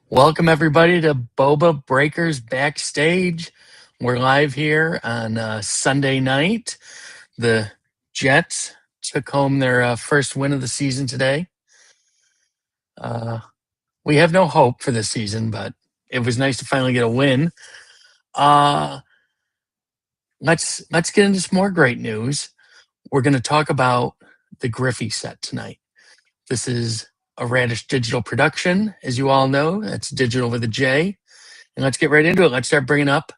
Welcome, everybody, to Boba Breakers Backstage. We're live here on Sunday night. The Jets took home their first win of the season today. We have no hope for this season, but it was nice to finally get a win. Let's get into some more great news. We're going to talk about the Griffey set tonight. This is a Radish Digital production, as you all know. That's digital with a J. And let's get right into it. Let's start bringing up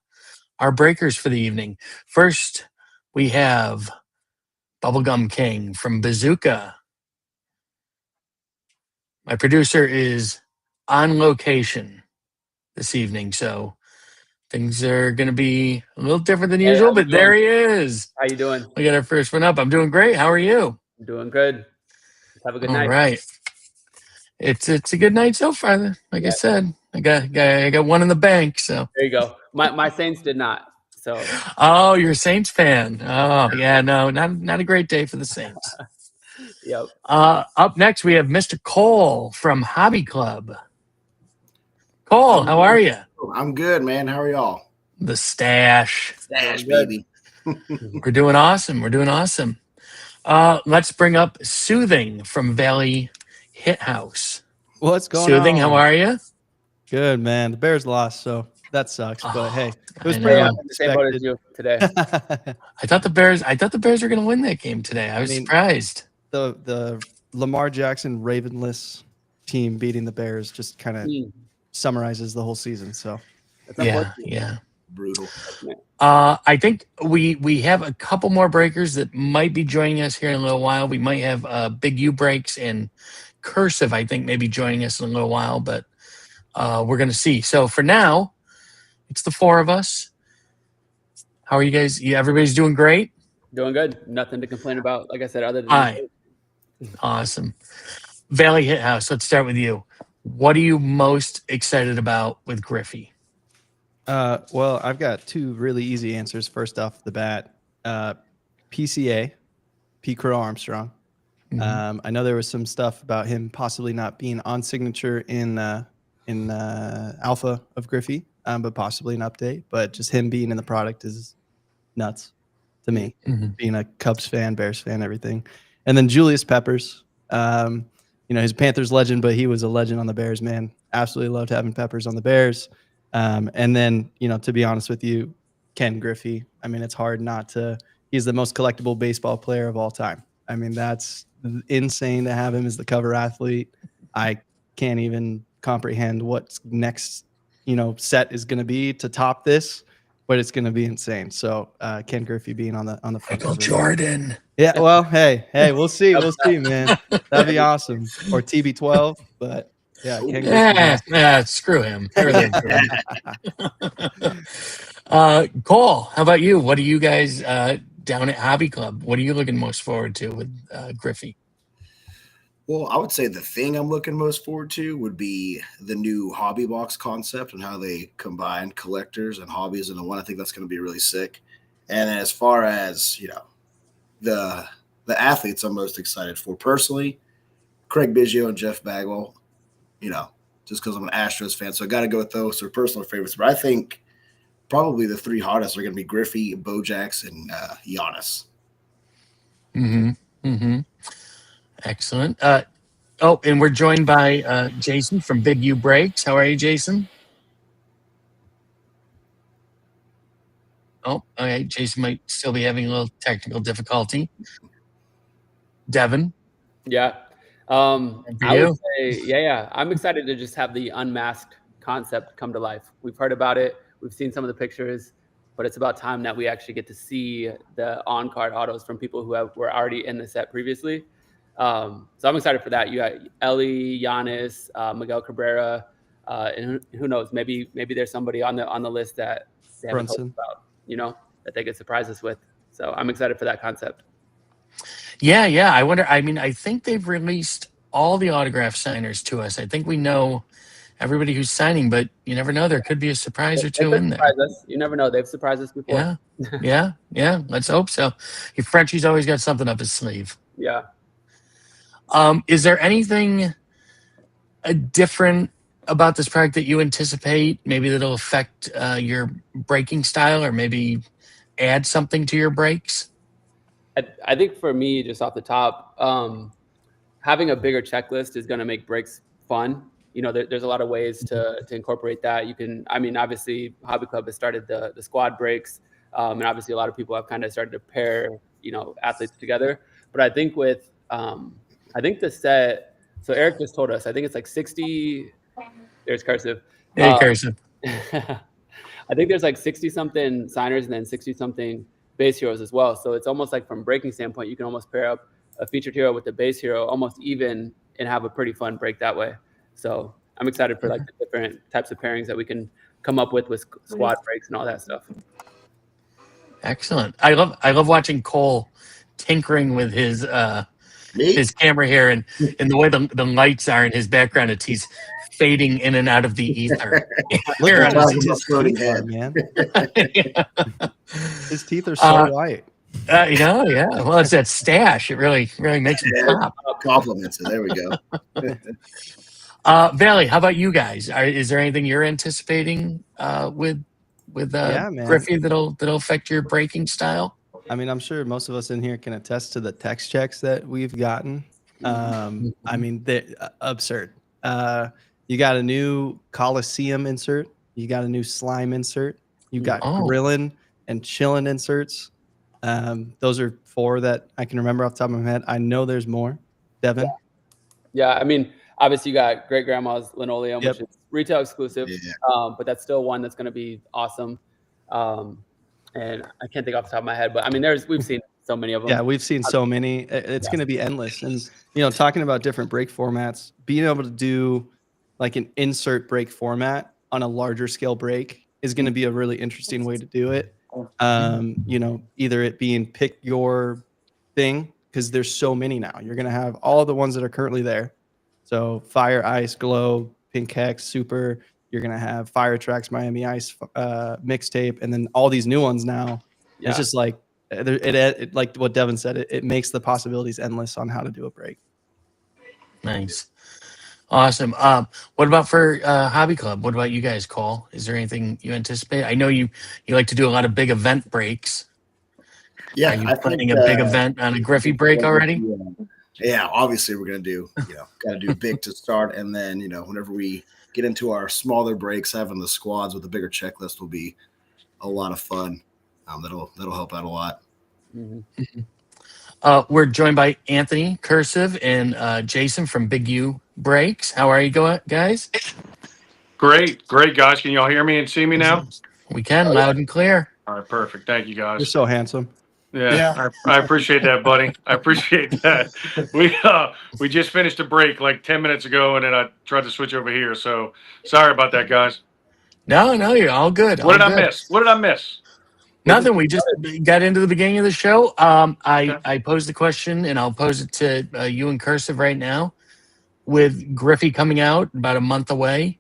our breakers for the evening. First, we have Bubblegum King from Bazooka. My producer is on location this evening, so things are going to be a little different than usual, but there he is. How you doing? We got our first one up. I'm doing great. How are you? I'm doing good. Have a good night. All right. It's a good night so far. Like I said, I got one in the bank. So there you go. My Saints did not. So oh, you're a Saints fan. Oh yeah, no, not a great day for the Saints. Yep. Up next we have Mr. Cole from Hobby Club. Cole, how are you? I'm good, man. How are y'all? The stash, baby. We're doing awesome. Let's bring up Soothing from Valley Hit House. What's going Soothing, on? how are you? Good, man. The Bears lost, so that sucks. But hey, it was I pretty know. The same boat as you today. I thought the Bears were going to win that game today. I was surprised. The Lamar Jackson Ravenless team beating the Bears just kind of summarizes the whole season. So yeah, brutal. I think we have a couple more breakers that might be joining us here in a little while. We might have Big U Breaks and Cursive, I think, maybe joining us in a little while, but we're going to see. So for now, it's the four of us. How are you guys? Everybody's doing great? Doing good. Nothing to complain about, like I said, other than Hi. Awesome. Valley Hit House, let's start with you. What are you most excited about with Griffey? Well, I've got two really easy answers. First off the bat, PCA, P. Crow Armstrong. Mm-hmm. I know there was some stuff about him possibly not being on signature in Alpha of Griffey, but possibly an update. But just him being in the product is nuts to me. Being a Cubs fan, Bears fan, everything. And then Julius Peppers. He's a Panthers legend, but he was a legend on the Bears, man. Absolutely loved having Peppers on the Bears. And then, to be honest with you, Ken Griffey. I mean, it's hard not to. He's the most collectible baseball player of all time. I mean, that's insane to have him as the cover athlete. I can't even comprehend what's next, set is going to be to top this, but it's going to be insane. So Ken Griffey being on the front Michael cover. Jordan. Yeah, well, hey, we'll see, man. That'd be awesome. Or TB12, but yeah, Ken Griffey. Screw him. Cole, how about you? What are you guys down at Hobby Club? What are you looking most forward to with Griffey? Well, I would say the thing I'm looking most forward to would be the new hobby box concept and how they combine collectors and hobbies into one. I think that's going to be really sick. And then as far as, the athletes I'm most excited for personally, Craig Biggio and Jeff Bagwell, just because I'm an Astros fan. So I got to go with those. They're personal favorites. But I think probably the three hottest are going to be Griffey, Bojax, and Giannis. Excellent. And we're joined by Jason from Big U Breaks. How are you, Jason? Oh, okay. Jason might still be having a little technical difficulty. Devin? Yeah. I would say, I'm excited to just have the unmasked concept come to life. We've heard about it. We've seen some of the pictures, but it's about time that we actually get to see the on-card autos from people who were already in the set previously. So I'm excited for that. You got Ellie, Giannis, Miguel Cabrera, and who knows? Maybe there's somebody on the list that they haven't told about, that they could surprise us with. So I'm excited for that concept. Yeah. I wonder. I mean, I think they've released all the autograph signers to us. I think we know everybody who's signing, but you never know. There could be a surprise or two in there. You never know. They've surprised us before. Yeah. Let's hope so. Frenchie's always got something up his sleeve. Yeah. Is there anything different about this product that you anticipate maybe that'll affect your braking style, or maybe add something to your brakes? I think for me, just off the top, having a bigger checklist is going to make brakes fun. There's a lot of ways to incorporate that. You can, I mean, obviously, Hobby Club has started the squad brakes, and obviously, a lot of people have kind of started to pair, athletes together. But I think I think the set. So Eric just told us, I think it's like 60. There's cursive. Hey, Carson. I think there's like 60 something signers and then 60 something base heroes as well. So it's almost like from braking standpoint, you can almost pair up a featured hero with the base hero almost even and have a pretty fun break that way. So I'm excited for like the different types of pairings that we can come up with squad breaks and all that stuff. Excellent. I love watching Cole tinkering with his camera here, and the way the lights are in his background. He's fading in and out of the ether. Look Here at on his floating teeth, head. man. His teeth are so white. Yeah. Well, it's that stash. It really makes him pop. Compliments it. There we go. Valley, how about you guys? Is there anything you're anticipating with Griffey that'll affect your braking style? I mean, I'm sure most of us in here can attest to the text checks that we've gotten. I mean, they're absurd. You got a new Coliseum insert. You got a new slime insert. You've got grillin' and chillin' inserts. Those are 4 that I can remember off the top of my head. I know there's more. Devin? Yeah, I mean, obviously you got Great Grandma's linoleum, which is retail exclusive, but that's still one that's going to be awesome. And I can't think off the top of my head, but I mean, we've seen so many of them. Yeah, we've seen so many. It's going to be endless. And, talking about different brake formats, being able to do like an insert brake format on a larger scale brake is going to be a really interesting way to do it. Either it being pick your thing, because there's so many now. You're going to have all the ones that are currently there. So Fire, Ice, Glow, Pink Hex, Super. You're going to have Fire Tracks, Miami Ice mixtape, and then all these new ones now. Yeah. It's just like, it like what Devin said, it makes the possibilities endless on how to do a break. Nice. Awesome. What about for Hobby Club? What about you guys, Cole? Is there anything you anticipate? I know you like to do a lot of big event breaks. Yeah. Are you planning a big event on a Griffey break already? Yeah, obviously we're going to do, got to do big to start. And then, whenever we get into our smaller breaks, having the squads with a bigger checklist will be a lot of fun. That'll help out a lot. Mm-hmm. We're joined by Anthony, Cursive, and Jason from Big U Breaks. How are you guys? Great, guys. Can y'all hear me and see me now? We can, loud and clear. All right, perfect. Thank you, guys. You're so handsome. Yeah. I appreciate that, buddy. I appreciate that. We just finished a break like 10 minutes ago, and then I tried to switch over here. So sorry about that, guys. No, you're all good. What did I miss? Nothing. We just got into the beginning of the show. I posed the question, and I'll pose it to you and Cursive right now. With Griffey coming out about a month away,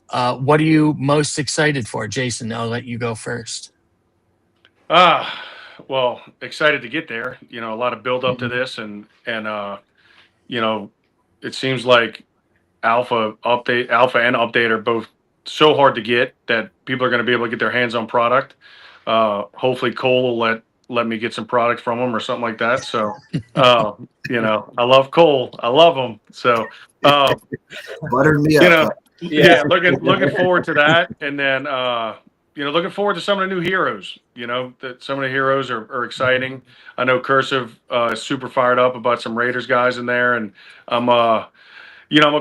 what are you most excited for? Jason, I'll let you go first. Well, excited to get there. A lot of build up to this, and it seems like alpha and update are both so hard to get that people are going to be able to get their hands on product. Hopefully Cole will let me get some product from him or something like that. So, I love Cole. I love him. So, Buttered me up. Looking forward to that. And then, looking forward to some of the new heroes. That some of the heroes are exciting. I know Cursive is super fired up about some Raiders guys in there, and I'm a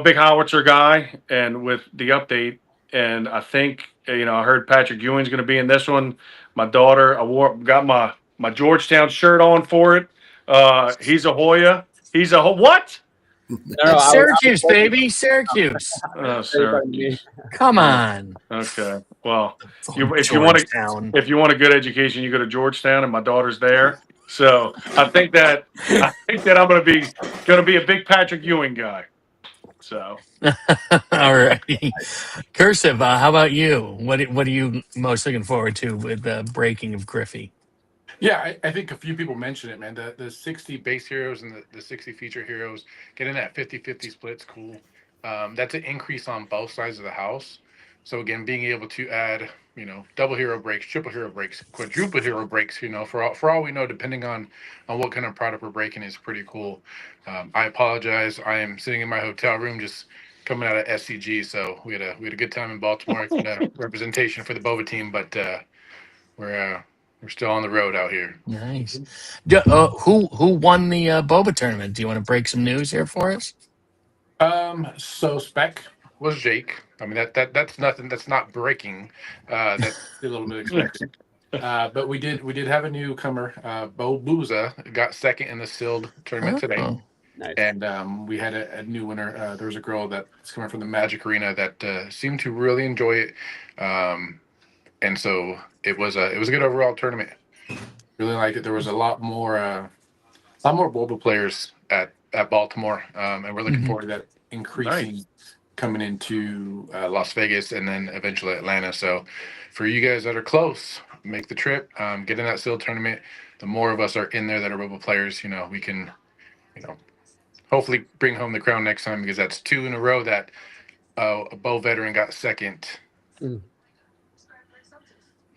big howitzer guy. And with the update, and I think I heard Patrick Ewing's going to be in this one. My daughter, got my Georgetown shirt on for it. He's a Hoya. What? No, Syracuse, baby, Syracuse. Syracuse. Come on. Okay. Well, if you want a good education, you go to Georgetown, and my daughter's there. So I think that I'm going to be a big Patrick Ewing guy. So. All right. Cursive, how about you? What are you most looking forward to with the breaking of Griffey? Yeah, I think a few people mentioned it, man. The 60 base heroes and the 60 feature heroes, getting that 50-50 split's cool. That's an increase on both sides of the house. So again, being able to add, double hero breaks, triple hero breaks, quadruple hero breaks, for all we know, depending on what kind of product we're breaking, is pretty cool. I apologize. I am sitting in my hotel room just coming out of SCG, so we had a good time in Baltimore. Representation for the Boba team, but we're still on the road out here. Nice. Who won the Boba tournament? Do you want to break some news here for us? So spec was Jake. I mean that's nothing. That's not breaking. That's a little bit expected. But we did have a newcomer. Bo Booza got second in the sealed tournament today. Oh, Nice. And we had a new winner. There was a girl that's coming from the Magic Arena that seemed to really enjoy it. And so it was a good overall tournament. Really liked it. There was a lot more Boba players at Baltimore, and we're looking forward to that increasing coming into Las Vegas and then eventually Atlanta. So for you guys that are close, make the trip, get in that sealed tournament. The more of us are in there that are Boba players, we can, hopefully bring home the crown next time, because that's 2 in a row that a Bo veteran got second.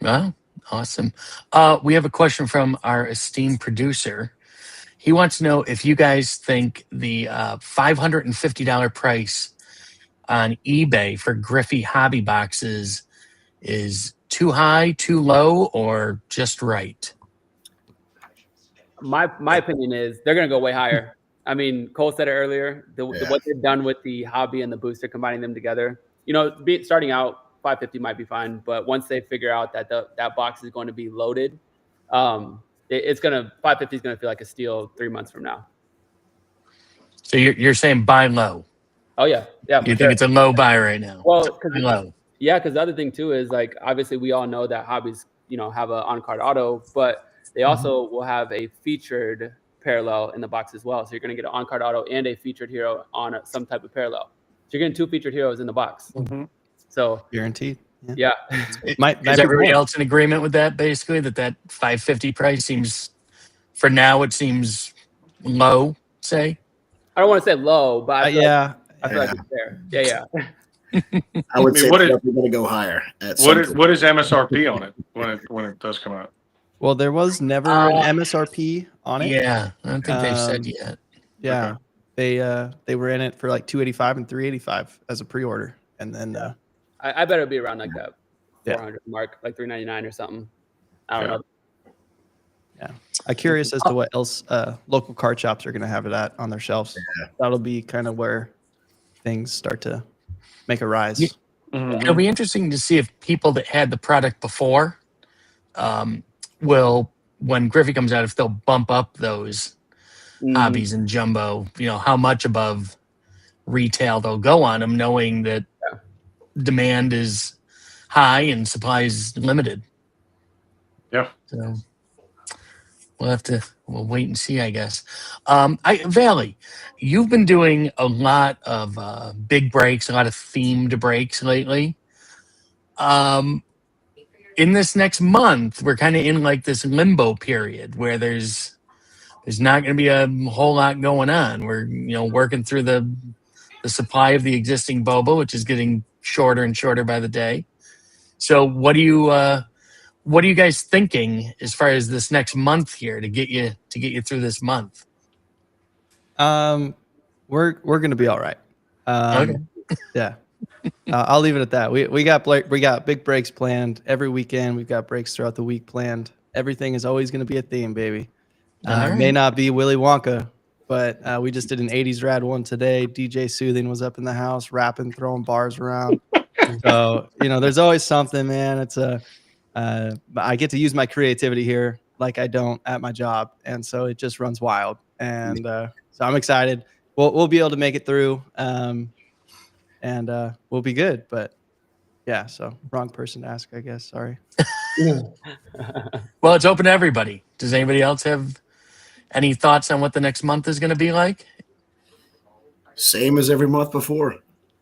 Wow, awesome. We have a question from our esteemed producer. He wants to know if you guys think the $550 price on eBay for Griffey hobby boxes is too high, too low, or just right. My opinion is they're going to go way higher. I mean, Cole said it earlier. What they've done with the hobby and the booster, combining them together. Starting out, 550 might be fine, but once they figure out that that box is going to be loaded, 550 is going to feel like a steal 3 months from now. So you're saying buy low? Oh yeah. You think it's a low buy right now? Well, low. Yeah, because the other thing too is, like, obviously we all know that hobbies, have an on-card auto, but they also will have a featured parallel in the box as well. So you're going to get an on-card auto and a featured hero on some type of parallel. So you're getting 2 featured heroes in the box. So guaranteed. Yeah. Is everybody else in agreement with that? Basically, that 550 price seems, for now, it seems low. Say. I don't want to say low, but I feel like it's fair. Yeah. I would say we're going to go higher. What is MSRP on it when it does come out? Well, there was never an MSRP on it. Yeah, I don't think they've said yet. Yeah, okay. They were in it for like $285 and $385 as a pre-order, and then I bet it'll be around like that 400 mark, like $399 or something. I don't know. Yeah, I'm curious as to what else local card shops are going to have it at on their shelves. That'll be kind of where things start to make a rise. It'll be interesting to see if people that had the product before will, when Griffey comes out, if they'll bump up those hobbies and jumbo, how much above retail they'll go on them, knowing that demand is high and supply is limited. Yeah. So we'll wait and see, I guess. Valley, you've been doing a lot of big breaks, a lot of themed breaks lately. In this next month, we're kind of in like this limbo period where there's not going to be a whole lot going on. We're working through the supply of the existing boba, which is getting shorter and shorter by the day. So what are you guys thinking as far as this next month here to get you through this month? We're going to be all right. Okay. Yeah. I'll leave it at that. We got big breaks planned every weekend. We've got breaks throughout the week planned. Everything is always going to be a theme, baby. Right. May not be Willy Wonka, but we just did an 80s rad one today. DJ Soothing was up in the house, rapping, throwing bars around. So, there's always something, man. It's I get to use my creativity here like I don't at my job. And so it just runs wild. And so I'm excited. We'll be able to make it through. And we'll be good. But yeah, so wrong person to ask, I guess. Sorry. Well, it's open to everybody. Does anybody else have any thoughts on what the next month is going to be like? Same as every month before.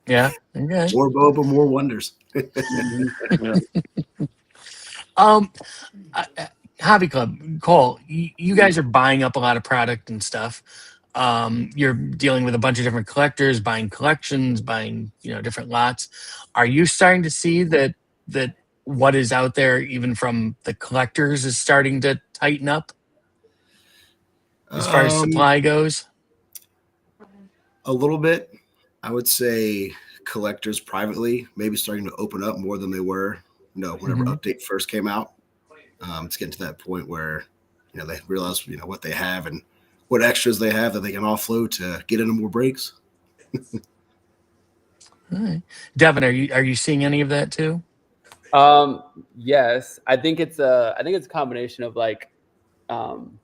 Yeah. Okay. More boba, more wonders. Hobby Club, Cole, you guys are buying up a lot of product and stuff. you're dealing with a bunch of different collectors, buying collections, buying different lots. Are you starting to see that what is out there, even from the collectors, is starting to tighten up as far as supply goes? A little bit. I would say collectors privately maybe starting to open up more than they were, whenever update first came out. It's getting to that point where, they realize, what they have and what extras they have that they can offload to get into more breaks. All right. Devin, are you seeing any of that too? Yes, I think it's a combination of like, kind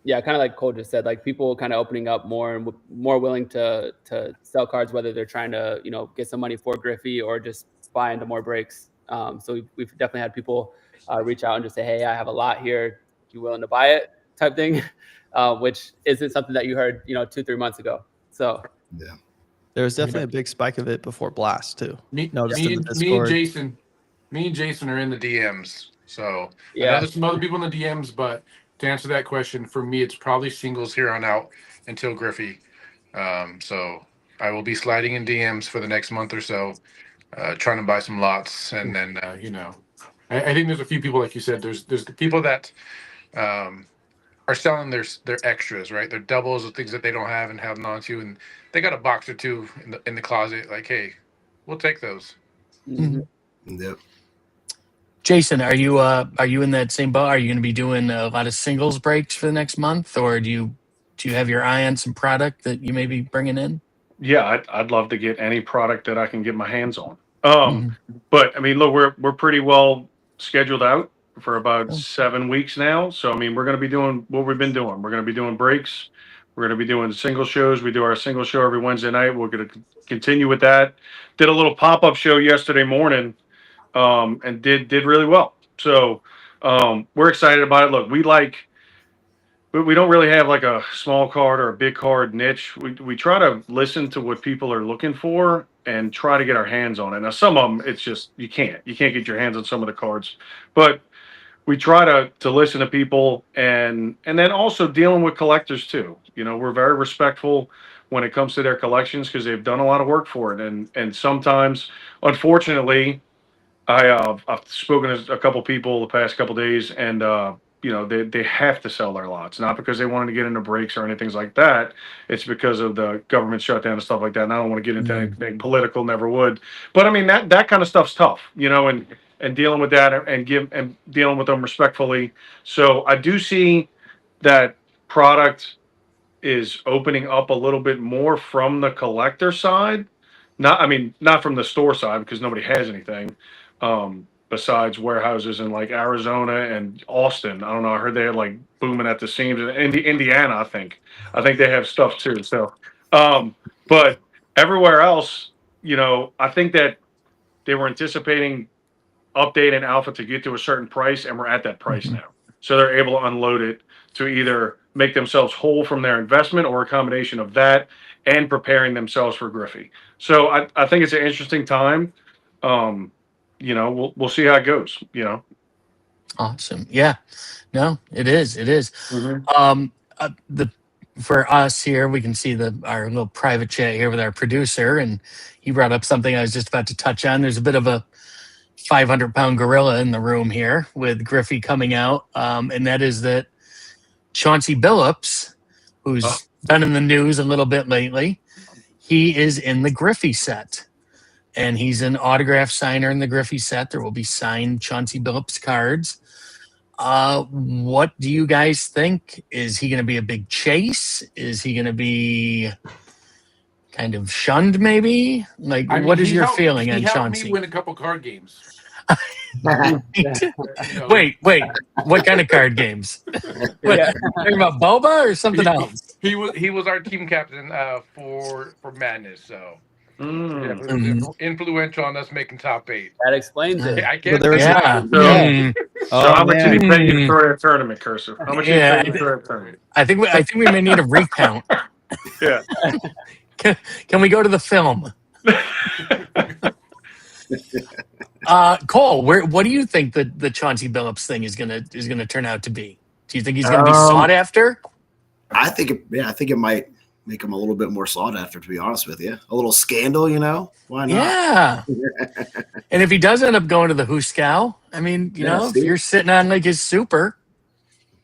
of like Cole just said, like people kind of opening up more and more willing to sell cards, whether they're trying to, get some money for Griffey or just buy into more breaks. So we've definitely had people reach out and just say, hey, I have a lot here. You willing to buy it type thing, which isn't something that you heard, 2-3 months ago. So yeah, there was definitely a big spike of it before Blast too. Me and Jason are in the DMs. So I know there's some other people in the DMs, but to answer that question, for me, it's probably singles here on out until Griffey. So I will be sliding in DMs for the next month or so, trying to buy some lots. And then, I think there's a few people, like you said, there's the people that are selling their extras, right? Their doubles of things that they don't have and have on to. And they got a box or two in the closet. Like, hey, we'll take those. Yep. Jason, are you in that same boat? Are you going to be doing a lot of singles breaks for the next month, or do you have your eye on some product that you may be bringing in? Yeah, I'd love to get any product that I can get my hands on. But I mean, look, we're pretty well scheduled out for about 7 weeks now. So I mean, we're going to be doing what we've been doing. We're going to be doing breaks. We're going to be doing single shows. We do our single show every Wednesday night. We're going to continue with that. Did a little pop-up show yesterday morning. And did really well. So we're excited about it. Look, we don't really have like a small card or a big card niche. We try to listen to what people are looking for and try to get our hands on it. Now, some of them, it's just you can't get your hands on some of the cards, but we try to listen to people and then also dealing with collectors too. We're very respectful when it comes to their collections because they've done a lot of work for it, and sometimes, unfortunately, I've spoken to a couple people the past couple days, and they have to sell their lots, not because they wanted to get into breaks or anything like that. It's because of the government shutdown and stuff like that. And I don't want to get into anything political, never would. But I mean that kind of stuff's tough, and dealing with that and dealing with them respectfully. So I do see that product is opening up a little bit more from the collector side. Not from the store side because nobody has anything. Besides warehouses in like Arizona and Austin. I don't know. I heard they're like booming at the seams. In Indiana, I think they have stuff too. So, but everywhere else, I think that they were anticipating update and alpha to get to a certain price, and we're at that price now. So they're able to unload it to either make themselves whole from their investment or a combination of that and preparing themselves for Griffey. So I think it's an interesting time. We'll see how it goes. Awesome. Yeah. No, it is. For us here, we can see our little private chat here with our producer, and he brought up something I was just about to touch on. There's a bit of a 500-pound gorilla in the room here with Griffey coming out, and that is that Chauncey Billups, who's been in the news a little bit lately, he is in the Griffey set. And he's an autograph signer in the Griffey set. There will be signed Chauncey Billups cards. What do you guys think? Is he going to be a big chase? Is he going to be kind of shunned, maybe? Like, what is your feeling on Chauncey? He helped me win a couple card games. Wait. What kind of card games? Talking about Boba or something else? He was our team captain for Madness, so. Influential on us making top 8. That explains it. I can't. So how much did he pay you for a tournament, Cursive? How much did he pay you for a tournament? I think we may need a recount. Yeah. Can we go to the film? Cole, what do you think that the Chauncey Billups thing is gonna turn out to be? Do you think he's gonna be sought after? I think it might make him a little bit more sought after, to be honest with you. A little scandal, why not? Yeah. And if he does end up going to the Huskow, I mean, if you're sitting on like his super,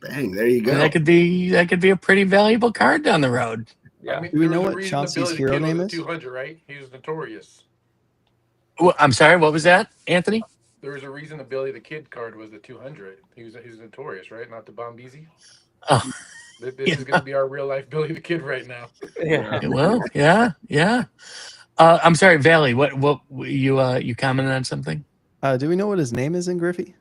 bang, there you go. that could be a pretty valuable card down the road. Yeah. I mean, Do we there know was a what reason Chauncey's the hero kid was name a is? 200, right? He was notorious. Well, I'm sorry, what was that, Anthony? There was a reason the Billy the Kid card was the 200. He was notorious, right? Not the Bombeezy. Oh, This is going to be our real life Billy the Kid right now. Yeah. well, yeah. I'm sorry, Valley. What you commented on something? Do we know what his name is in Griffey?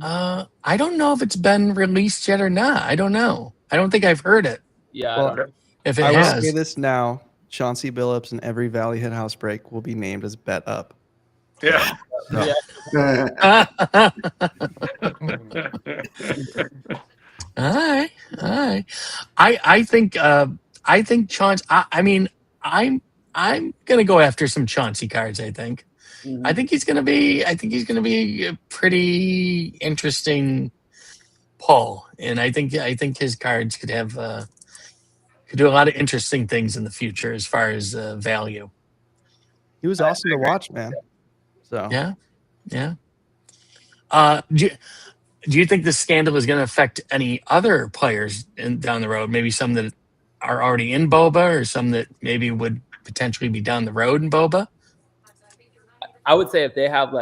I don't know if it's been released yet or not. I don't know. I don't think I've heard it. Yeah. Well, If it I will has, say this now: Chauncey Billups and every Valley Hit House break will be named as Bet Up. Yeah. So, Yeah. All right. I think Chauncey. I mean, I'm gonna go after some Chauncey cards. I think. Mhm. I think he's gonna be a pretty interesting pull, and I think his cards could have could do a lot of interesting things in the future as far as value. he was awesome to watch, man. So Yeah. Do you think this scandal is going to affect any other players down the road? Maybe some that are already in Boba, or some that maybe would potentially be down the road in Boba? I would say if they have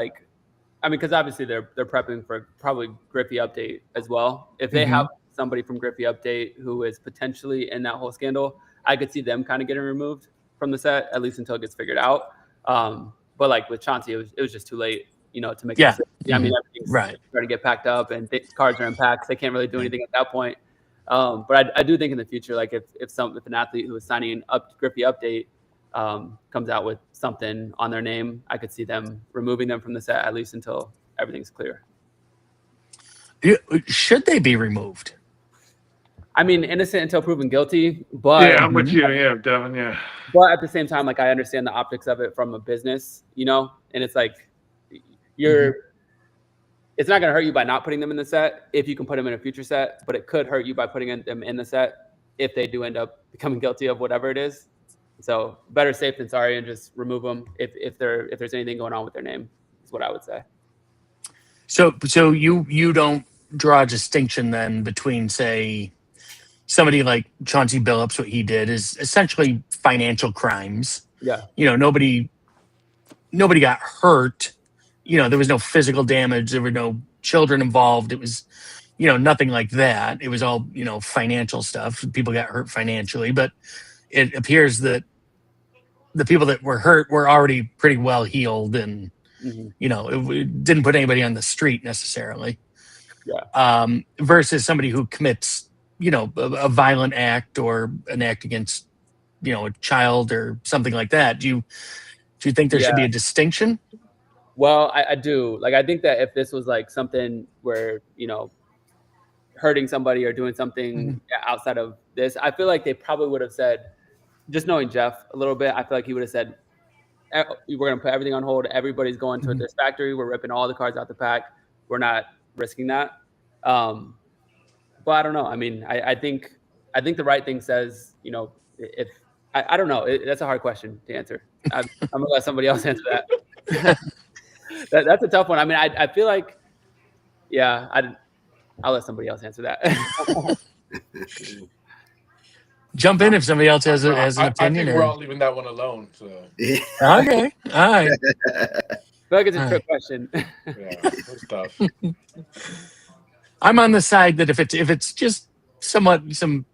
because obviously they're prepping for probably Griffey update as well. If they have somebody from Griffey update who is potentially in that whole scandal, I could see them kind of getting removed from the set, at least until it gets figured out. But like with Chauncey, it was just too late, to make. Yeah. I mean, everything's Right. starting to get packed up, and cards are in packs. They can't really do anything at that point. But I do think in the future, like if an athlete who is signing up Griffey update comes out with something on their name, I could see them removing them from the set at least until everything's clear. Should they be removed? I mean, innocent until proven guilty, but Yeah, I'm with you. Yeah, Devin. Yeah. but at the same time, like I understand the optics of it from a business, and it's like it's not going to hurt you by not putting them in the set if you can put them in a future set, but it could hurt you by putting them in the set if they do end up becoming guilty of whatever it is. So better safe than sorry, and just remove them if there's anything going on with their name, is what I would say. So you don't draw a distinction then between, say, somebody like Chauncey Billups, what he did is essentially financial crimes. Yeah. Nobody got hurt. There was no physical damage. There were no children involved. It was, nothing like that. It was all, financial stuff. People got hurt financially, but it appears that the people that were hurt were already pretty well healed, and it didn't put anybody on the street necessarily. Yeah. Versus somebody who commits, a violent act or an act against, a child or something like that. Do you think there should be a distinction? Well, I do. Like, I think that if this was like something where, hurting somebody or doing something outside of this, I feel like they probably would have said, just knowing Jeff a little bit, I feel like he would have said, we're going to put everything on hold. Everybody's going to this factory. We're ripping all the cards out the pack. We're not risking that. But I don't know. I mean, I think the right thing says, if I don't know, that's a hard question to answer. I'm gonna let somebody else answer that. That's a tough one. I mean, I feel like, I'll let somebody else answer that. Jump in if somebody else has an opinion. I think we're all leaving that one alone. So. Okay, all right. I feel like it's a trick question. Yeah, that's tough. I'm on the side that if it's just somewhat some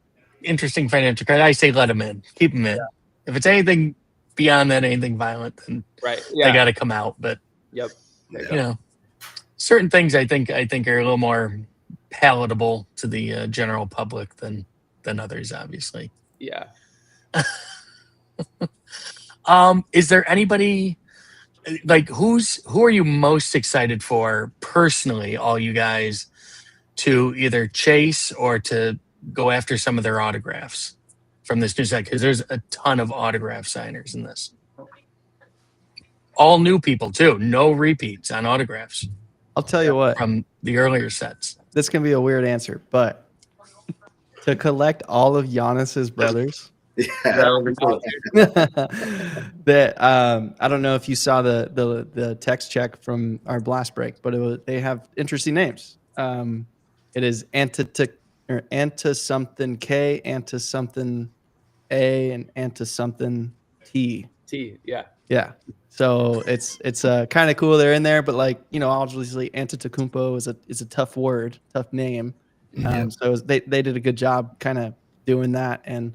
interesting financial credit, I say let them in, keep them in. Yeah. If it's anything beyond that, anything violent, then they got to come out. But certain things I think are a little more palatable to the general public than others, obviously. Yeah. Is there anybody like who are you most excited for personally, all you guys, to either chase or to go after some of their autographs from this new set? Because there's a ton of autograph signers in this. All new people too. No repeats on autographs. I'll tell you what. From the earlier sets. This can be a weird answer, but to collect all of Giannis's brothers. Yeah. That would be cool. That I don't know if you saw the text check from our blast break, but they have interesting names. It is Anta something K, Anta something A, and Anta something T. Yeah. Yeah. So it's kind of cool they're in there, but like, you know, obviously Antetokounmpo is a tough word, tough name. So they did a good job kind of doing that. And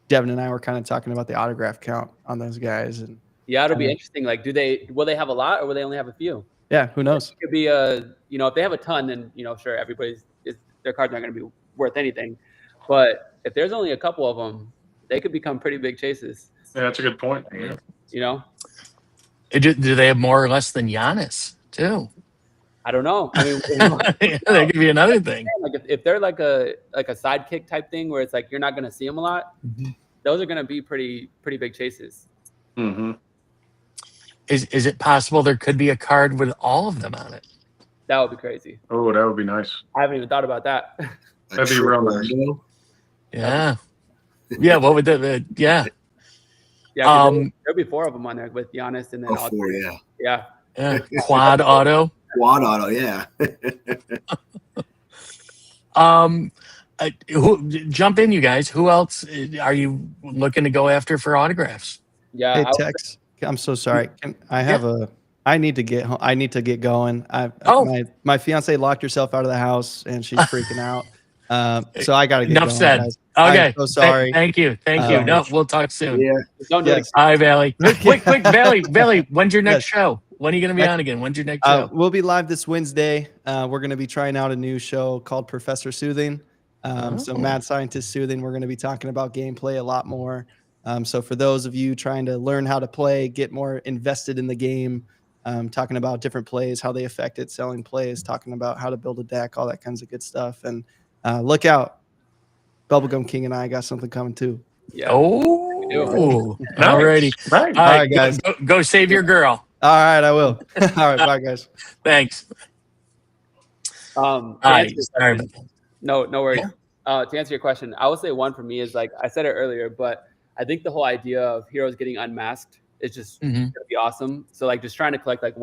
Devin and I were kind of talking about the autograph count on those guys. And yeah, it'll be interesting. Like, will they have a lot or will they only have a few? Yeah, who knows? It could be you know, if they have a ton, then sure, their cards aren't going to be worth anything. But if there's only a couple of them, they could become pretty big chases. Yeah, that's a good point. Yeah. You know, Do they have more or less than Giannis too? I don't know. I mean, that could be another thing. Like if they're like a sidekick type thing where it's like you're not going to see them a lot, those are going to be pretty big chases. Mm-hmm. Is it possible there could be a card with all of them on it? That would be crazy. Oh, that would be nice. I haven't even thought about that. That'd be real nice. Yeah. Yeah. What would yeah. Yeah. There'll be 4 of them on there with Giannis and then all 4, yeah. Yeah. Yeah. Quad auto. Quad auto, yeah. Jump in, you guys. Who else are you looking to go after for autographs? Yeah. Hey, Tex, I'm so sorry. I need to get home. I need to get going. My fiance locked herself out of the house and she's freaking out. So I got to get Enough going. said. Guys. Okay. I'm so sorry. Thank you. No, we'll talk soon. Yeah. Don't do it. Hi, Valley. Quick, Valley. When's your next show? When are you going to be on again? When's your next show? We'll be live this Wednesday. We're going to be trying out a new show called Professor Soothing. So Mad Scientist Soothing. We're going to be talking about gameplay a lot more. So for those of you trying to learn how to play, get more invested in the game, talking about different plays, how they affect it, selling plays, talking about how to build a deck, all that kinds of good stuff. And look out. Bubblegum King and I got something coming too. Yeah. Oh, alrighty. Right. All right, guys. Go save your girl. All right, I will. All right, bye, guys. Thanks. No worries. To answer your question, I would say one for me is like I said it earlier, but I think the whole idea of heroes getting unmasked is just gonna be awesome. So like just trying to collect like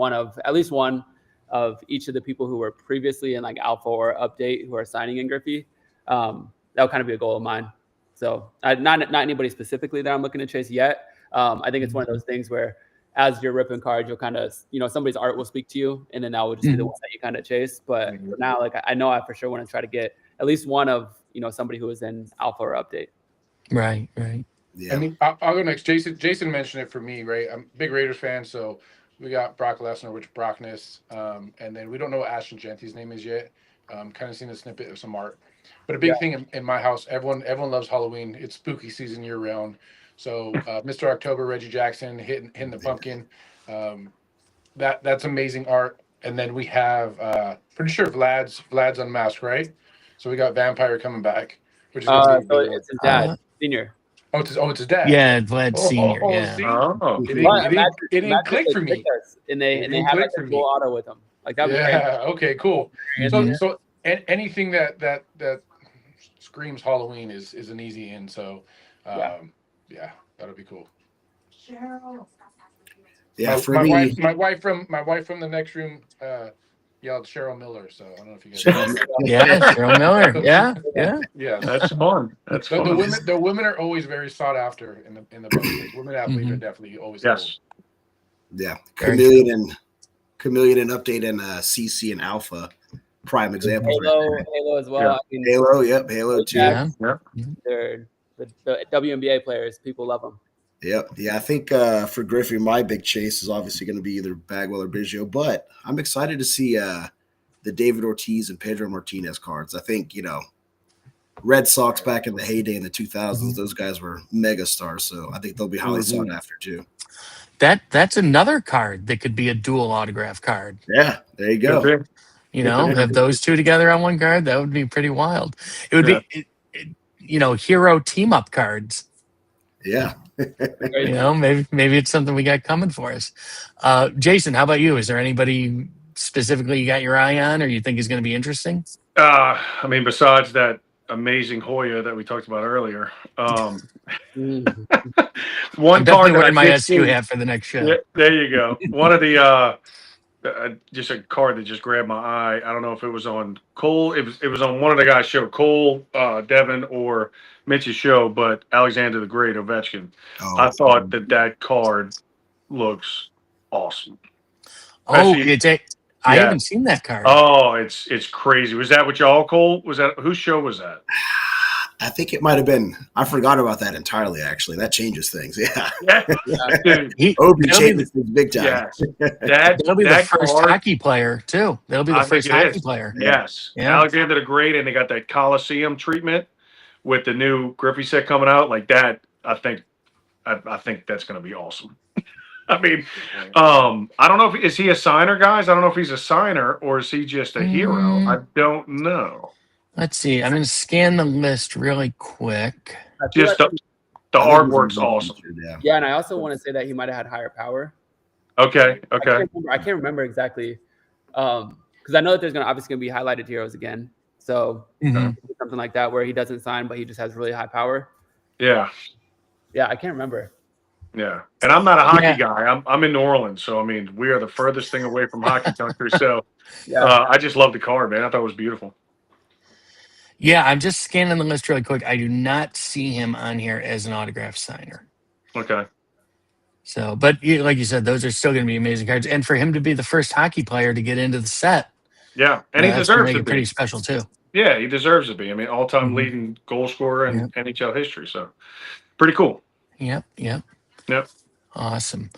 at least one of each of the people who were previously in like alpha or update who are signing in Griffey. That would kind of be a goal of mine. So not anybody specifically that I'm looking to chase yet. I think it's one of those things where as you're ripping cards, you'll kind of, somebody's art will speak to you, and then that will just be the ones that you kind of chase. But for now, like I know I for sure want to try to get at least one of somebody who is in alpha or update. Right. Yeah. I mean, I'll go next. Jason mentioned it for me, right? I'm a big Raiders fan, so we got Brock Lesnar, which Brockness, and then we don't know what Ashton Genty's name is yet. Kind of seen a snippet of some art. But a big thing in my house, everyone loves Halloween. It's spooky season year round. So Mr. October, Reggie Jackson hitting the pumpkin. That's amazing art. And then we have pretty sure Vlad's unmasked, right? So we got Vampire coming back, which is so it's his dad, senior. Oh, it's his dad. Yeah, Vlad Senior. Yeah. It didn't click for me. And they have like a full auto with them. Like that was great. Okay, cool. So anything that screams Halloween is an easy in. So yeah, that'll be cool. Yeah, my wife from the next room yelled Cheryl Miller. So I don't know if you guys. Cheryl Miller. Yeah. That's fun. That's fun. The women are always very sought after in the book. Women athletes are definitely always. Yes. Yeah, Chameleon and update and CC and Alpha, prime example. Halo as well. Yeah. Halo too. Yeah. They're the WNBA players. People love them. Yep. Yeah, I think for Griffey, my big chase is obviously going to be either Bagwell or Biggio, but I'm excited to see the David Ortiz and Pedro Martinez cards. I think, Red Sox back in the heyday in the 2000s, those guys were mega stars, so I think they'll be highly sought after too. That's another card that could be a dual autograph card. Yeah, there you go. Have those two together on one card, that would be pretty wild. It would be, hero team up cards. Yeah. Maybe it's something we got coming for us. Jason, how about you? Is there anybody specifically you got your eye on or you think is going to be interesting? I mean, besides that amazing Hoya that we talked about earlier. Mm. One I'm card definitely that I wearing my did SQ see. hat for the next show. Yeah, there you go. One of the just a card that just grabbed my eye. I don't know if it was on Cole. It was on one of the guys' show, Cole, Devin, or Mitch's show. But Alexander the Great, Ovechkin. I thought that card looks awesome. Oh, Especially, I yeah. haven't seen that card. Oh, it's crazy. Was that what y'all, Cole? Was that whose show was that? I think it might have been. I forgot about that entirely. Actually, that changes things. Yeah, Dude, Obi changes things big time. yeah. That'll be the that first card, hockey player too. That'll be the I think first it hockey is. player. Yes. Yeah. Alexander the Great, and they got that Coliseum treatment with the new Griffey set coming out. Like that, I think that's going to be awesome. I mean, I don't know if is he a signer, guys. I don't know if he's a signer or is he just a hero. I don't know. Let's see. I'm going to scan the list really quick. Just the artwork's awesome. Yeah, and I also want to say that he might have had higher power. Okay. I can't remember exactly, because I know that there's obviously going to be highlighted heroes again. So something like that where he doesn't sign, but he just has really high power. Yeah. Yeah, I can't remember. Yeah, and I'm not a hockey guy. I'm in New Orleans, so I mean, we are the furthest thing away from hockey country. So, I just love the card, man. I thought it was beautiful. Yeah, I'm just scanning the list really quick. I do not see him on here as an autograph signer. Okay. So, but like you said, those are still going to be amazing cards, and for him to be the first hockey player to get into the set, yeah, and he deserves to be pretty special too. Yeah, he deserves to be. I mean, all-time leading goal scorer in NHL history. So, pretty cool. Yep. Yep. Awesome.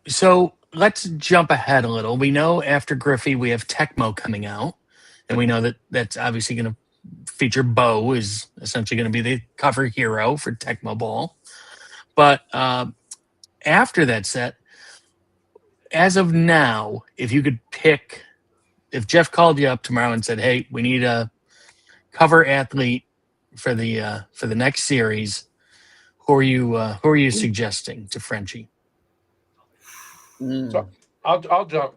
So let's jump ahead a little. We know after Griffey, we have Tecmo coming out, and we know that that's obviously going to feature Bo is essentially going to be the cover hero for Tecmo Ball. But after that set, as of now, if you could pick, if Jeff called you up tomorrow and said, "Hey, we need a cover athlete for the next series," who are you suggesting to Frenchie? So I'll jump.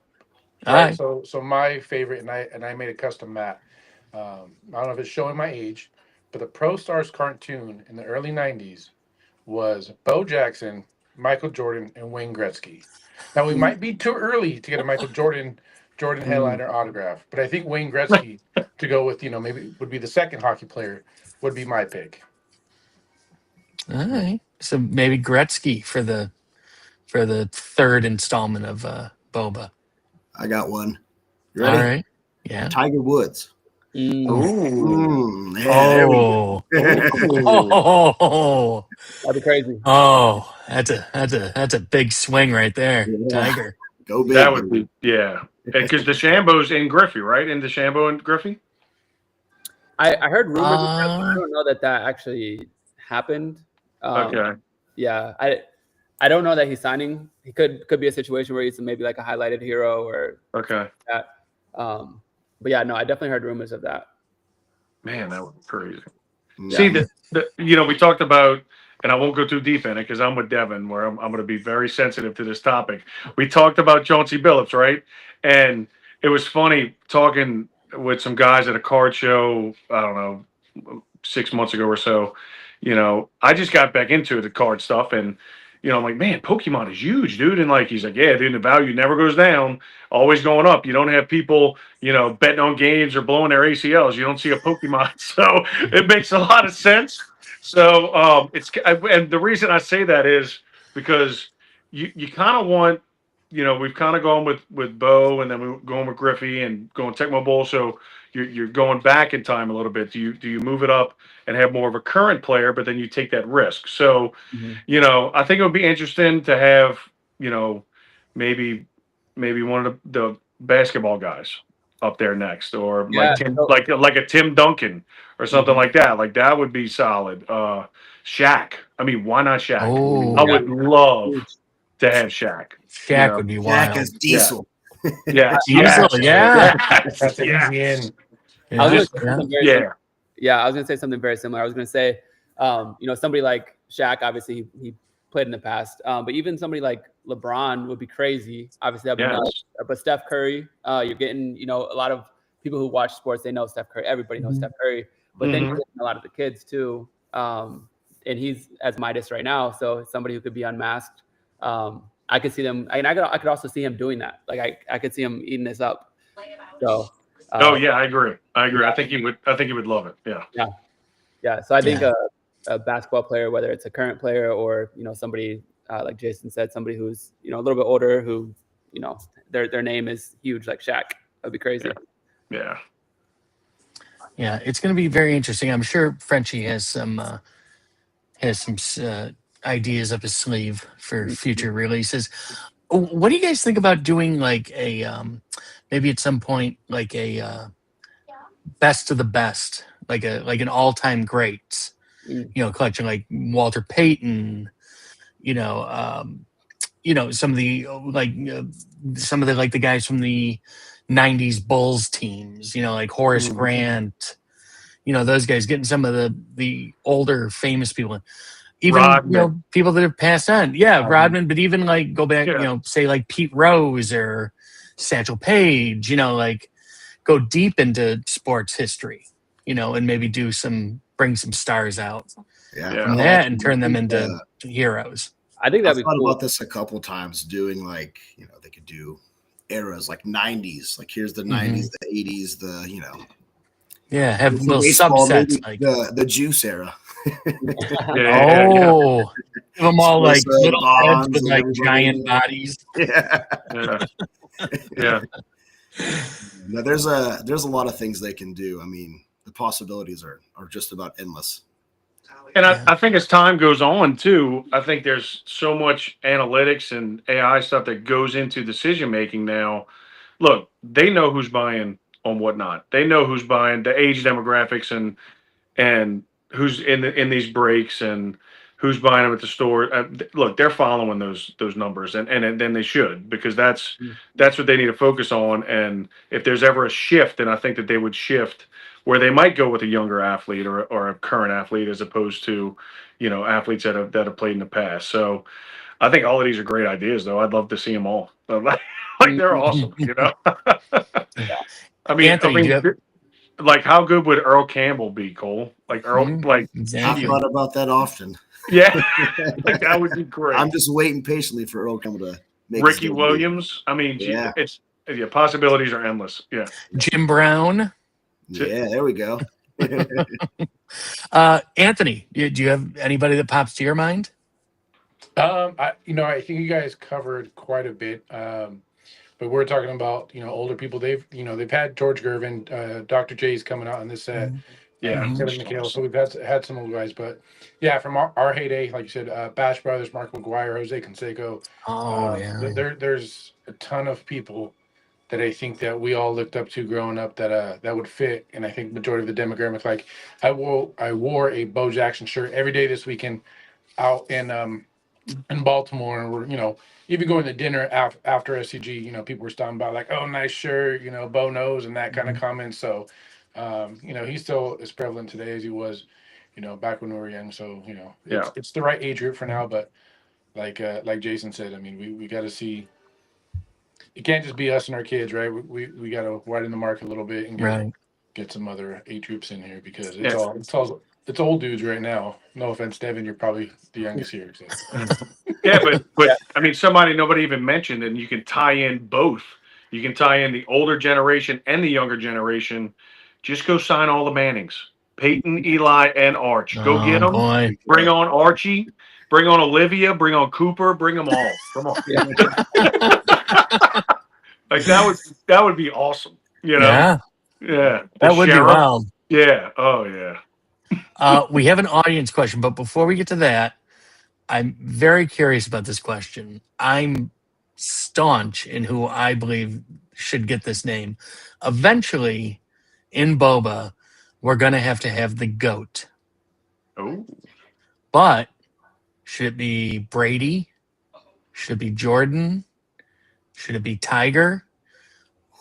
Right. So my favorite, and I made a custom mat. I don't know if it's showing my age, but the Pro Stars cartoon in the early '90s was Bo Jackson, Michael Jordan, and Wayne Gretzky. Now we might be too early to get a Michael Jordan headliner autograph, but I think Wayne Gretzky to go with, maybe would be the second hockey player would be my pick. All right. So maybe Gretzky for the third installment of Boba. I got one. You ready? All right. Yeah. Tiger Woods. Oh. That'd be crazy. Oh, that's a big swing right there, Tiger. Go big. That would be because DeChambeau's in Griffey, right? In DeChambeau and Griffey. I heard rumors. I don't know that actually happened. Okay. Yeah, I don't know that he's signing. He could be a situation where he's maybe like a highlighted hero or that. But yeah, no, I definitely heard rumors of that. Man, that would be crazy. Yeah. See, we talked about, and I won't go too deep in it because I'm with Devin, where I'm going to be very sensitive to this topic. We talked about Chauncey Billups, right? And it was funny talking with some guys at a card show, I don't know, 6 months ago or so. I just got back into the card stuff, and I'm like, man, Pokemon is huge, dude. And like, he's like, yeah, dude, the value never goes down, always going up. You don't have people, betting on games or blowing their ACLs. You don't see a Pokemon. So it makes a lot of sense. So and the reason I say that is because you kind of want, we've kind of gone with Bo, and then we're going with Griffey and going Tecmo Bowl. So you're going back in time a little bit. Do you move it up and have more of a current player, but then you take that risk? So, I think it would be interesting to have, maybe one of the basketball guys up there next, or like a Tim Duncan or something like that. Like that would be solid. Shaq. I mean, why not Shaq? Oh, I would love to have Shaq. Shaq would be wild. Shaq as Diesel. Yeah. Diesel, yeah. That's an easy in. I was gonna say something very similar. I was gonna say, somebody like Shaq, obviously he played in the past, but even somebody like LeBron would be crazy. Obviously, that'd be nuts. But Steph Curry, you're getting, a lot of people who watch sports, they know Steph Curry. Everybody knows Steph Curry. but then he's getting a lot of the kids too. And he's as Midas right now, so somebody who could be unmasked. I could see them, and I could also see him doing that. Like I could see him eating this up. So. Oh yeah, I agree. Yeah. I think he would love it. Yeah. Yeah. So I think a basketball player, whether it's a current player or somebody like Jason said, somebody who's a little bit older, who their name is huge, like Shaq. That'd be crazy. Yeah. Yeah, it's going to be very interesting. I'm sure Frenchie has some ideas up his sleeve for future releases. What do you guys think about doing like a maybe at some point like a best of the best, like an all-time greats, collection like Walter Payton, some of the like the guys from the 90s Bulls teams, like Horace Grant, those guys, getting some of the older famous people, even Rodman. People that have passed on. Yeah, Rodman, but even like go back, say like Pete Rose or Satchel Paige, like go deep into sports history, and maybe bring some stars out from that and turn them into heroes. I think that'd be thought cool. about this a couple times, doing like, they could do eras like 90s, like here's the 90s, the 80s, have little subsets like the Juice era. Give them all like little heads with like giant bodies. Yeah. Now there's a lot of things they can do. I mean, the possibilities are just about endless. And I think as time goes on too, I think there's so much analytics and AI stuff that goes into decision making now. Look, they know who's buying on whatnot. They know who's buying, the age demographics and who's in these breaks and who's buying them at the store. Look, they're following those numbers, and then they should, because that's what they need to focus on. And if there's ever a shift, then I think that they would shift where they might go with a younger athlete or a current athlete as opposed to athletes that have played in the past. So I think all of these are great ideas, though. I'd love to see them all. Like they're awesome. I mean, like, how good would Earl Campbell be, Cole? Like Earl, I've thought about that often. Yeah, like that would be great. I'm just waiting patiently for Earl Campbell to make Ricky Williams. I mean, possibilities are endless. Yeah, Jim Brown. Yeah, there we go. Anthony, do you have anybody that pops to your mind? I think you guys covered quite a bit. But we're talking about, older people. They've had George Gervin, Dr. J's coming out on this set. Kevin McHale. So we've had some old guys, but from our heyday, like you said, Bash Brothers, Mark McGuire, Jose Canseco. There's a ton of people that I think that we all looked up to growing up that would fit. And I think majority of the demographic, like I wore a Bo Jackson shirt every day this weekend out in Baltimore, and we're even going to dinner after SCG, people were stopping by like, oh, nice shirt, Bo knows, and that kind of comment. So he's still as prevalent today as he was back when we were young. So it's the right age group for now. But like Jason said, I mean, we got to see, it can't just be us and our kids, right? We got to widen the market a little bit and get some other age groups in here, because it's old dudes right now. No offense, Devin, you're probably the youngest here. So. but I mean, nobody even mentioned, and you can tie in both. You can tie in the older generation and the younger generation. Just go sign all the Mannings, Peyton, Eli, and Arch. Go get them. Boy. Bring on Archie. Bring on Olivia. Bring on Cooper. Bring them all. Come on. Like that would be awesome. Yeah. That would be wild. Yeah. Oh yeah. We have an audience question, but before we get to that, I'm very curious about this question. I'm staunch in who I believe should get this name. Eventually, in Boba, we're going to have the GOAT. Oh. But should it be Brady? Should it be Jordan? Should it be Tiger?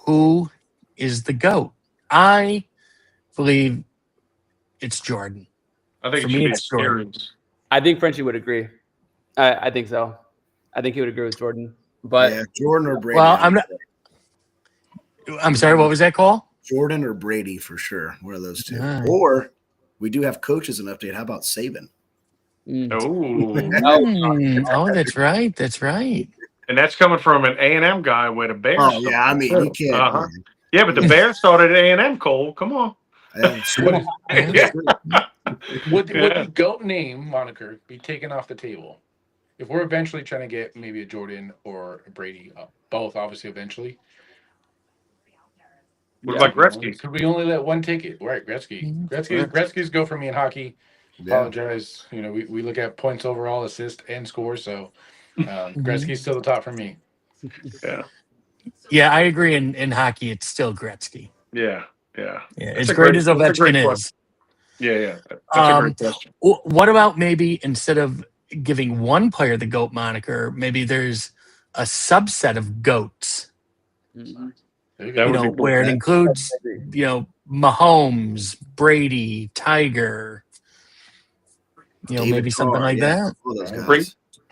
Who is the GOAT? I believe it's Jordan. I think For me, it's Jordan. I think Frenchie would agree. I think so. I think he would agree with Jordan. But Jordan or Brady. Well, I'm sorry. What was that call? Jordan or Brady for sure. One of those two. Right. Or we do have coaches an update. How about Saban? Oh, that's right. That's right. And that's coming from an A&M guy where the Bears. Oh yeah, I mean you can't. Uh-huh. Yeah, but the Bears started at A&M. Cole, come on. Would the GOAT name moniker be taken off the table if we're eventually trying to get maybe a Jordan or a Brady, both obviously eventually? What about Gretzky? Could we only let one take it? Right, Gretzky. Gretzky's go for me in hockey. Apologize. You know, we look at points overall, assist, and score. So Gretzky's still the top for me. Yeah, I agree. In hockey, it's still Gretzky. Yeah. As great as Ovechkin is. Yeah. That's a great question. What about maybe instead of giving one player the GOAT moniker, maybe there's a subset of GOATs. Where it includes, Mahomes, Brady, Tiger, David maybe Carr, something like that.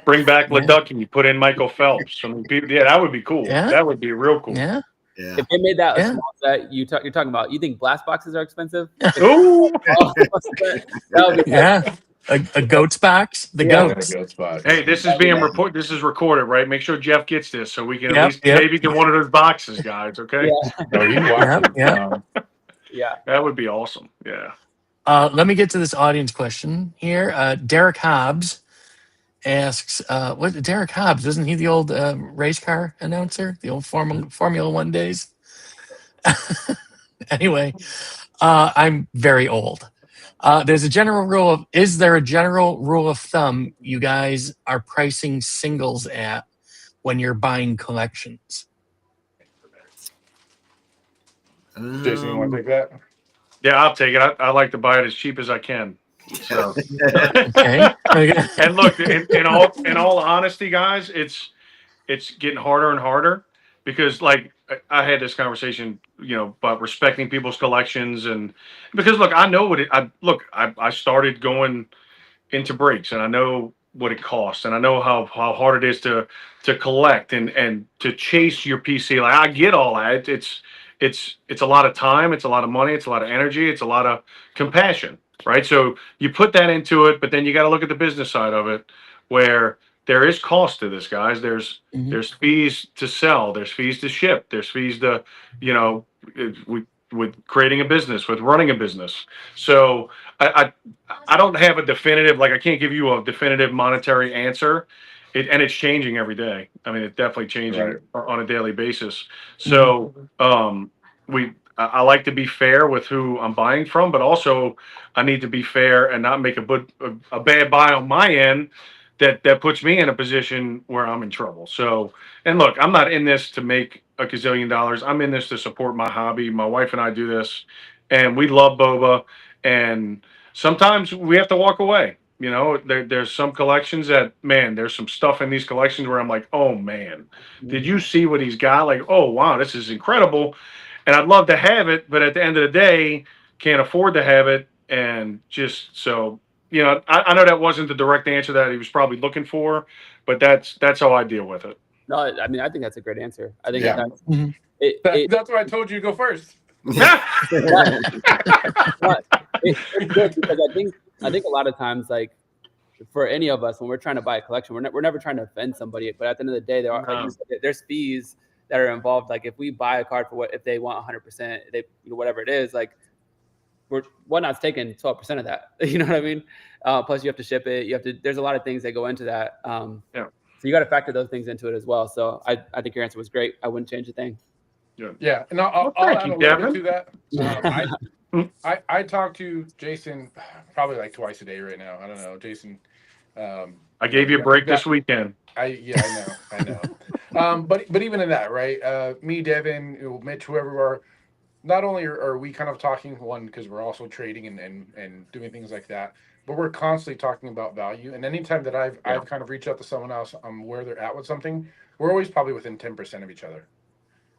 Bring back Leducky, put in Michael Phelps. I mean, that would be cool. Yeah. That would be real cool. Yeah. If they made that a small set, you're talking about, you think blast boxes are expensive? Ooh. A goat's box. The goats. Hey, this is being recorded. This is recorded, right? Make sure Jeff gets this so we can at least maybe get one of those boxes, guys. Okay. Yeah. That would be awesome. Yeah. Let me get to this audience question here. Derek Hobbs asks, "What Derek Hobbs? Isn't he the old race car announcer? The old Formula One days?" Anyway, I'm very old. Is there a general rule of thumb you guys are pricing singles at when you're buying collections? Jason, you want to take that? Yeah, I'll take it. I like to buy it as cheap as I can. So. Okay. And look, in all honesty, guys, it's getting harder and harder because, like, I had this conversation, about respecting people's collections, and because look, I know what I started going into breaks, and I know what it costs, and I know how hard it is to collect and to chase your PC. Like, I get all that. It's a lot of time, it's a lot of money, it's a lot of energy, it's a lot of compassion, right? So you put that into it, but then you got to look at the business side of it, where there is cost to this, guys. There's fees to sell, there's fees to ship, there's fees to, with creating a business, with running a business. So I don't have a definitive, like I can't give you a definitive monetary answer. And it's changing every day. I mean, it's definitely changing on a daily basis. So I like to be fair with who I'm buying from, but also I need to be fair and not make a bad buy on my end that puts me in a position where I'm in trouble. So, and look, I'm not in this to make a gazillion dollars. I'm in this to support my hobby. My wife and I do this, and we love boba. And sometimes we have to walk away. There's some collections that, man, there's some stuff in these collections where I'm like, oh man, did you see what he's got? Like, oh wow, this is incredible. And I'd love to have it, but at the end of the day, can't afford to have it. And just so, I know that wasn't the direct answer that he was probably looking for, but that's how I deal with it. No, I mean, I think that's a great answer. I think that's why I told you to go first. It's good because I think a lot of times, like, for any of us, when we're trying to buy a collection, we're never trying to offend somebody. But at the end of the day, there's fees that are involved. Like, if we buy a card if they want 100%, whatever it is, like, Whatnot's taking 12% of that. You know what I mean? Plus, you have to ship it. There's a lot of things that go into that. So you got to factor those things into it as well. So I think your answer was great. I wouldn't change a thing. Yeah, and I'll add a little bit to that. I talk to Jason probably like twice a day right now. I don't know, Jason. I gave you a break this weekend. I know. But even in that, right? Me, Devin, Mitch, whoever we are, not only are we kind of talking because we're also trading and doing things like that, but we're constantly talking about value. And anytime that I've kind of reached out to someone else on where they're at with something, we're always probably within 10% of each other.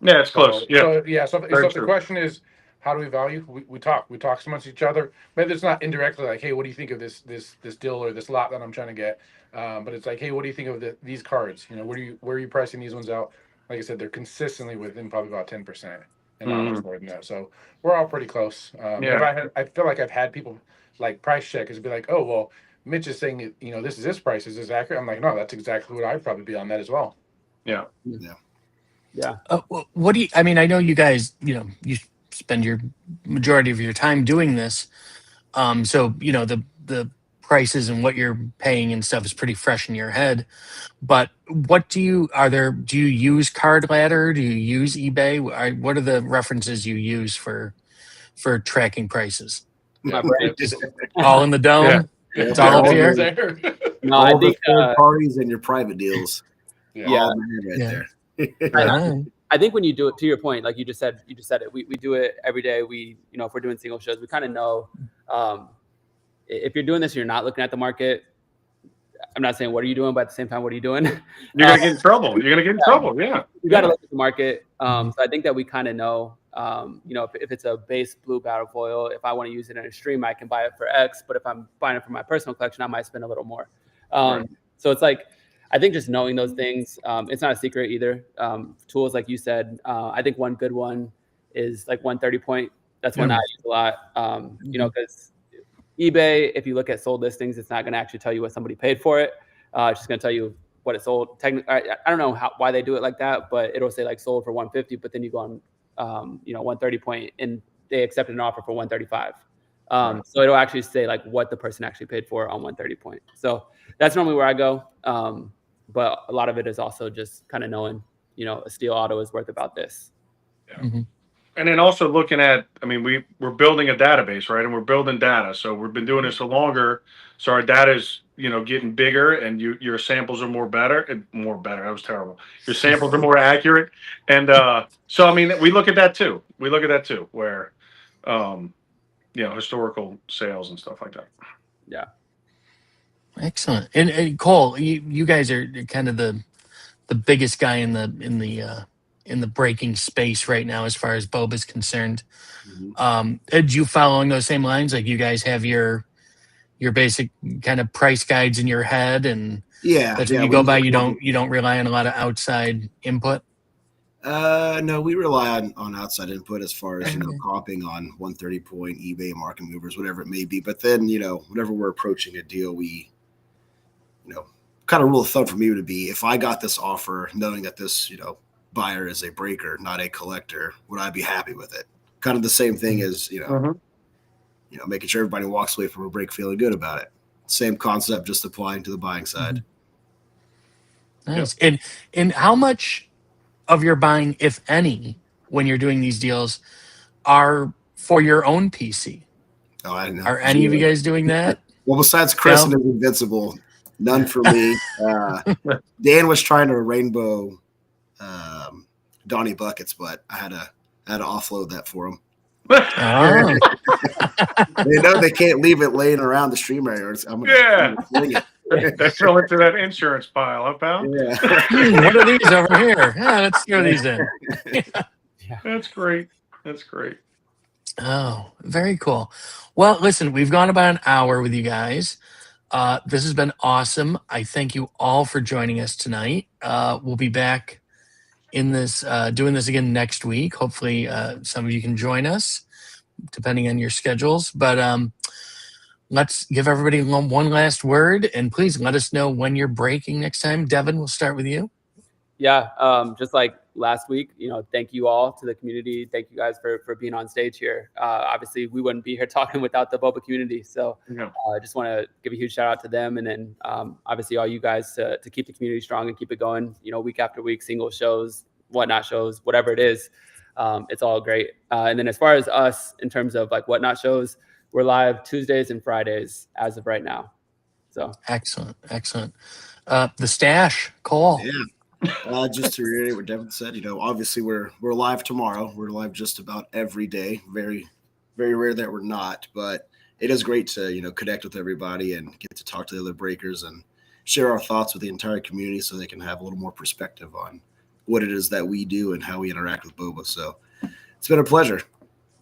Yeah, it's close. So if the question is, how do we value? We talk amongst each other. Maybe it's not indirectly like, hey, what do you think of this deal or this lot that I'm trying to get? But it's like, hey, what do you think of these cards? Where are you pricing these ones out? Like I said, they're consistently within probably about 10%, and not much more than that. So we're all pretty close. I feel like I've had people like price check is be like, oh well, Mitch is saying, you know, this is his price. Is this accurate? I'm like, no, that's exactly what I'd probably be on that as well. Yeah. What do you? I mean, I know you guys. You spend your majority of your time doing this. So the prices and what you're paying and stuff is pretty fresh in your head. But what do you? Do you use Card Ladder? Do you use eBay? What are the references you use for tracking prices? My brain. All in the dome. Yeah. It's all up here. No, All I the think third parties and your private deals. Yeah. All in the head right there. I think when you do it, to your point, like you just said it. We do it every day. We, if we're doing single shows, we kind of know if you're doing this, you're not looking at the market. I'm not saying what are you doing, but at the same time, what are you doing? You're gonna get in trouble. You're gonna get in trouble. Yeah. You got to look at the market. So I think that we kind of know, if it's a base blue battle foil, if I want to use it in a stream, I can buy it for X. But if I'm buying it for my personal collection, I might spend a little more. So it's like, I think just knowing those things, it's not a secret either. Tools, like you said, I think one good one is like 130 point. That's one I use a lot, because eBay, if you look at sold listings, it's not going to actually tell you what somebody paid for it. It's just going to tell you what it sold. I don't know why they do it like that, but it'll say like sold for 150, but then you go on, 130 point and they accepted an offer for 135. So it'll actually say like what the person actually paid for on 130 point. So that's normally where I go. But a lot of it is also just kind of knowing, a steel auto is worth about this. Yeah. Mm-hmm. And then also looking at, we're building a database, right? And we're building data. So we've been doing this for longer. So our data is, getting bigger, and your samples are more better. That was terrible. Your samples are more accurate. And so, we look at that too. Where, historical sales and stuff like that. Yeah. Excellent. And Cole, you guys are kind of the biggest guy in the breaking space right now as far as boba is concerned. Do you follow along those same lines? Like you guys have your basic kind of price guides in your head, and that's what you go by. You don't rely on a lot of outside input. No, we rely on outside input as far as comping on 130 point eBay, market movers, whatever it may be. But then whenever we're approaching a deal, we kind of rule of thumb for me would be, if I got this offer knowing that this buyer is a breaker, not a collector, would I be happy with it? Kind of the same thing as making sure everybody walks away from a break feeling good about it. Same concept, just applying to the buying side. Nice. And how much of your buying, if any, when you're doing these deals, are for your own PC? Oh, I know. Are any of you guys doing that? Well, besides Chris and his Invincible, none for me. Dan was trying to rainbow Donnie buckets, but I had to offload that for him. Oh. They know they can't leave it laying around the stream area. I'm gonna fling it. That's throw it to that insurance pile, huh, pal? Yeah. What are these over here? Yeah, let's throw these in. That's great. That's great. Oh, very cool. Well, listen, we've gone about an hour with you guys. This has been awesome. I thank you all for joining us tonight. We'll be back in this, doing this again next week. Hopefully, some of you can join us, depending on your schedules. But let's give everybody one last word, and please let us know when you're breaking next time. Devin, we'll start with you. Yeah, just like last week, thank you all to the community. Thank you guys for being on stage here. Obviously, we wouldn't be here talking without the boba community. So I just want to give a huge shout out to them. And then obviously all you guys to keep the community strong and keep it going, week after week, single shows, whatnot shows, whatever it is. It's all great. And then as far as us, in terms of like whatnot shows, we're live Tuesdays and Fridays as of right now. So excellent. The stash, Cole. Yeah. Just to reiterate what Devin said, obviously we're live tomorrow. We're live just about every day. Very, very rare that we're not, but it is great to, connect with everybody and get to talk to the other breakers and share our thoughts with the entire community so they can have a little more perspective on what it is that we do and how we interact with boba. So it's been a pleasure.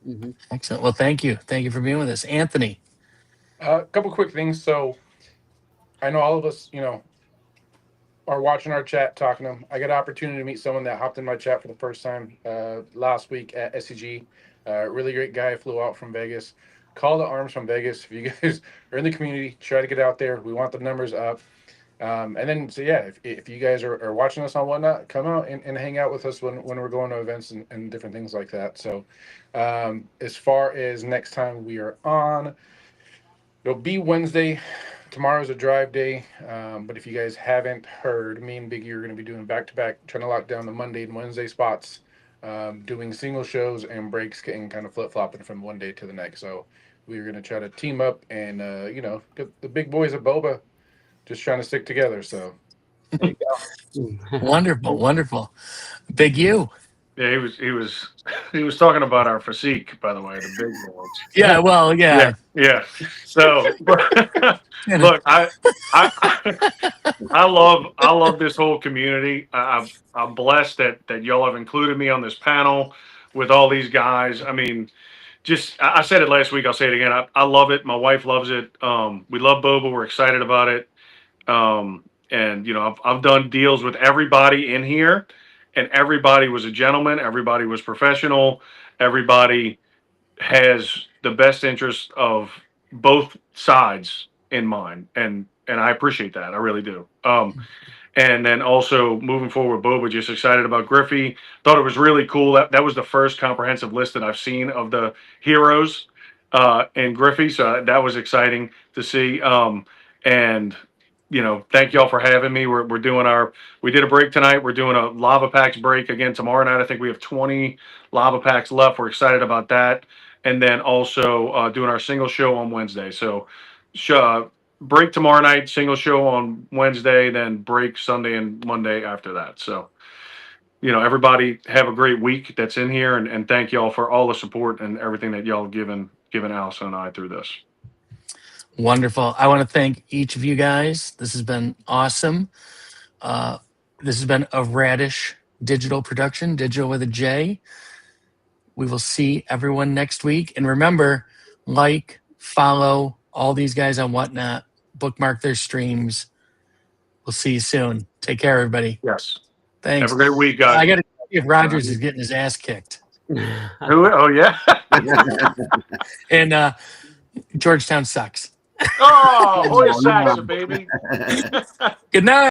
Mm-hmm. Excellent. Well, thank you. Thank you for being with us. Anthony. A couple quick things. So I know all of us, are watching our chat, talking to them. I got an opportunity to meet someone that hopped in my chat for the first time last week at SCG. Really great guy, flew out from Vegas. call the Arms from Vegas. If you guys are in the community, try to get out there. We want the numbers up. And then, so yeah, if you guys are watching us on Whatnot, come out and hang out with us when we're going to events and different things like that. So as far as next time we are on, it'll be Wednesday. Tomorrow's a drive day. But if you guys haven't heard, me and Biggie are going to be doing back-to-back, trying to lock down the Monday and Wednesday spots, doing single shows and breaks and kind of flip-flopping from one day to the next. So we're going to try to team up and, get the big boys at Boba just trying to stick together. So There you go. Wonderful. Big U. Yeah, he was talking about our physique, by the way, the big boys. Yeah, well, yeah. Yeah. So look, I love this whole community. I'm blessed that y'all have included me on this panel with all these guys. I mean, I said it last week. I'll say it again. I love it. My wife loves it. We love Boba. We're excited about it. And I've done deals with everybody in here, and everybody was a gentleman. Everybody was professional. Everybody has the best interest of both sides in mind, and I appreciate that. I really do. And then also moving forward, Boba, just excited about Griffey. Thought it was really cool. That was the first comprehensive list that I've seen of the heroes in Griffey, so that was exciting to see. And thank y'all for having me. We did a break tonight. We're doing a lava packs break again tomorrow night. I think we have 20 lava packs left. We're excited about that. And then also doing our single show on Wednesday. So break tomorrow night, single show on Wednesday, then break Sunday and Monday after that. So, everybody have a great week that's in here, and thank y'all for all the support and everything that y'all have given Allison and I through this. Wonderful. I want to thank each of you guys. This has been awesome. This has been a Radish digital production, digital with a J. We will see everyone next week. And remember, follow all these guys on Whatnot, bookmark their streams. We'll see you soon. Take care, everybody. Yes. Thanks. Have a great week, guys. I got to see if Rogers is getting his ass kicked. Oh, yeah. And Georgetown sucks. Oh, Hoya Saxa, baby. Good night.